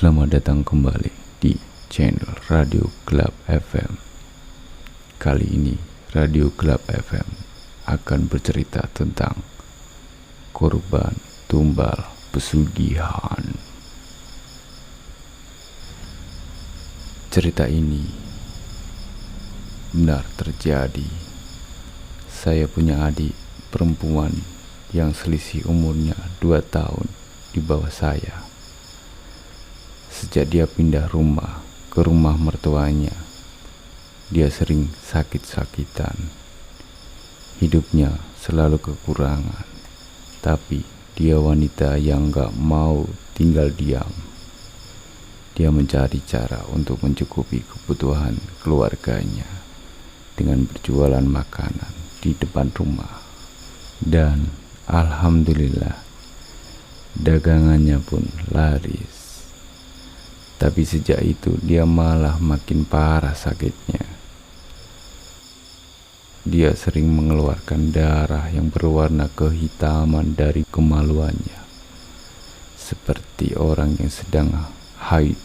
Selamat datang kembali di channel Radio Gelap FM. Kali ini Radio Gelap FM akan bercerita tentang korban tumbal pesugihan. Cerita ini benar terjadi. Saya punya adik perempuan yang selisih umurnya 2 tahun di bawah saya. Sejak dia pindah rumah ke rumah mertuanya, dia sering sakit-sakitan. Hidupnya selalu kekurangan, tapi dia wanita yang gak mau tinggal diam. Dia mencari cara untuk mencukupi kebutuhan keluarganya dengan berjualan makanan di depan rumah. Dan alhamdulillah, dagangannya pun laris. Tapi sejak itu dia malah makin parah sakitnya. Dia sering mengeluarkan darah yang berwarna kehitaman dari kemaluannya, seperti orang yang sedang haid,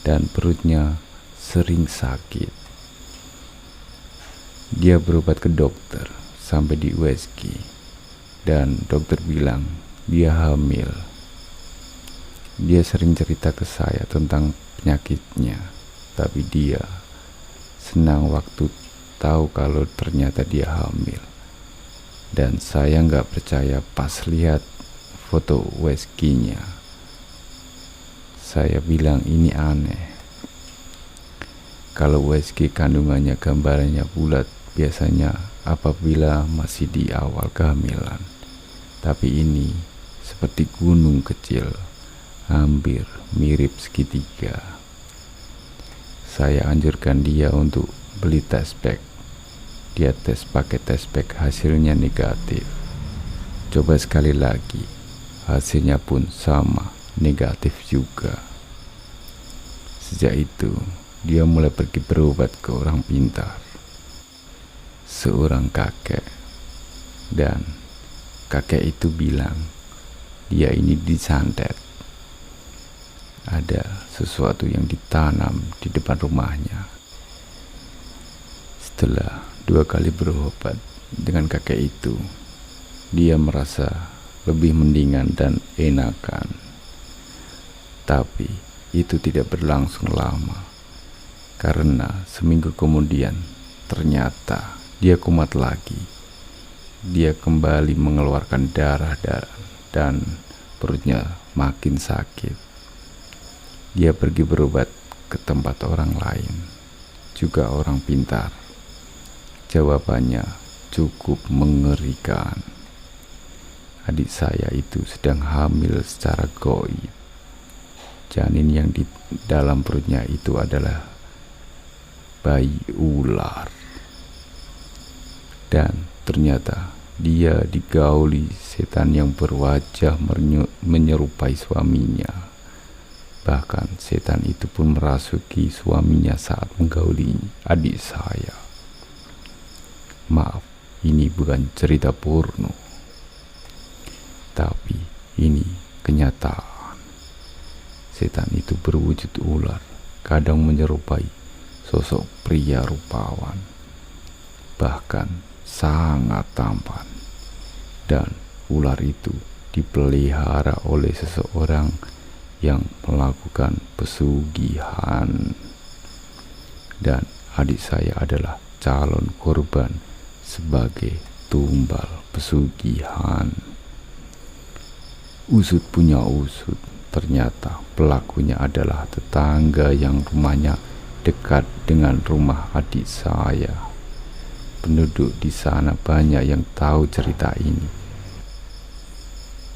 dan perutnya sering sakit. Dia berobat ke dokter sampai di USG, dan dokter bilang dia hamil. Dia sering cerita ke saya tentang penyakitnya, tapi dia senang waktu tahu kalau ternyata dia hamil. Dan saya nggak percaya pas lihat foto USG-nya. Saya bilang ini aneh. Kalau USG kandungannya gambarannya bulat biasanya apabila masih di awal kehamilan. Tapi ini seperti gunung kecil, hampir mirip segitiga. Saya anjurkan dia untuk beli test pack. Dia tes pakai test pack, hasilnya negatif. Coba sekali lagi, hasilnya pun sama, negatif juga. Sejak itu dia mulai pergi berobat ke orang pintar, seorang kakek. Dan kakek itu bilang dia ini disantet. Ada sesuatu yang ditanam di depan rumahnya. Setelah 2 kali berobat dengan kakek itu, dia merasa lebih mendingan dan enakan. Tapi itu tidak berlangsung lama, karena seminggu kemudian ternyata dia kumat lagi. Dia kembali mengeluarkan darah dan perutnya makin sakit. Dia pergi berobat ke tempat orang lain, juga orang pintar. Jawabannya cukup mengerikan. Adik saya itu sedang hamil secara gaib. Janin yang di dalam perutnya itu adalah bayi ular. Dan ternyata dia digauli setan yang berwajah menyerupai suaminya. Bahkan setan itu pun merasuki suaminya saat menggauli adik saya. Maaf, ini bukan cerita porno, tapi ini kenyataan. Setan itu berwujud ular, kadang menyerupai sosok pria rupawan, bahkan sangat tampan. Dan ular itu dipelihara oleh seseorang yang melakukan pesugihan. Dan adik saya adalah calon korban sebagai tumbal pesugihan. Usut punya usut, ternyata pelakunya adalah tetangga yang rumahnya dekat dengan rumah adik saya. Penduduk di sana banyak yang tahu cerita ini,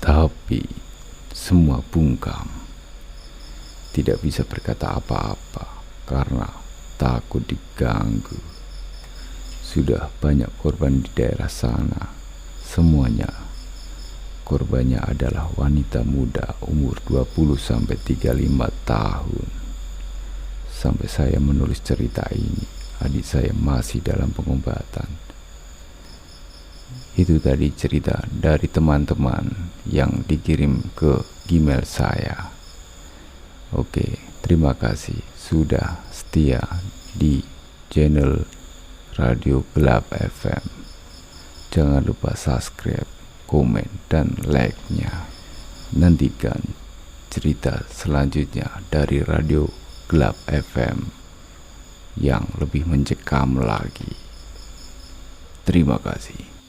tapi semua bungkam. Tidak bisa berkata apa-apa karena takut diganggu. Sudah banyak korban di daerah sana. Semuanya korbannya adalah wanita muda umur 20-35 tahun. Sampai saya menulis cerita ini, adik saya masih dalam pengobatan. Itu tadi cerita dari teman-teman yang dikirim ke Gmail saya. Oke, terima kasih sudah setia di channel Radio Gelap FM. Jangan lupa subscribe, komen, dan like-nya. Nantikan cerita selanjutnya dari Radio Gelap FM yang lebih mencekam lagi. Terima kasih.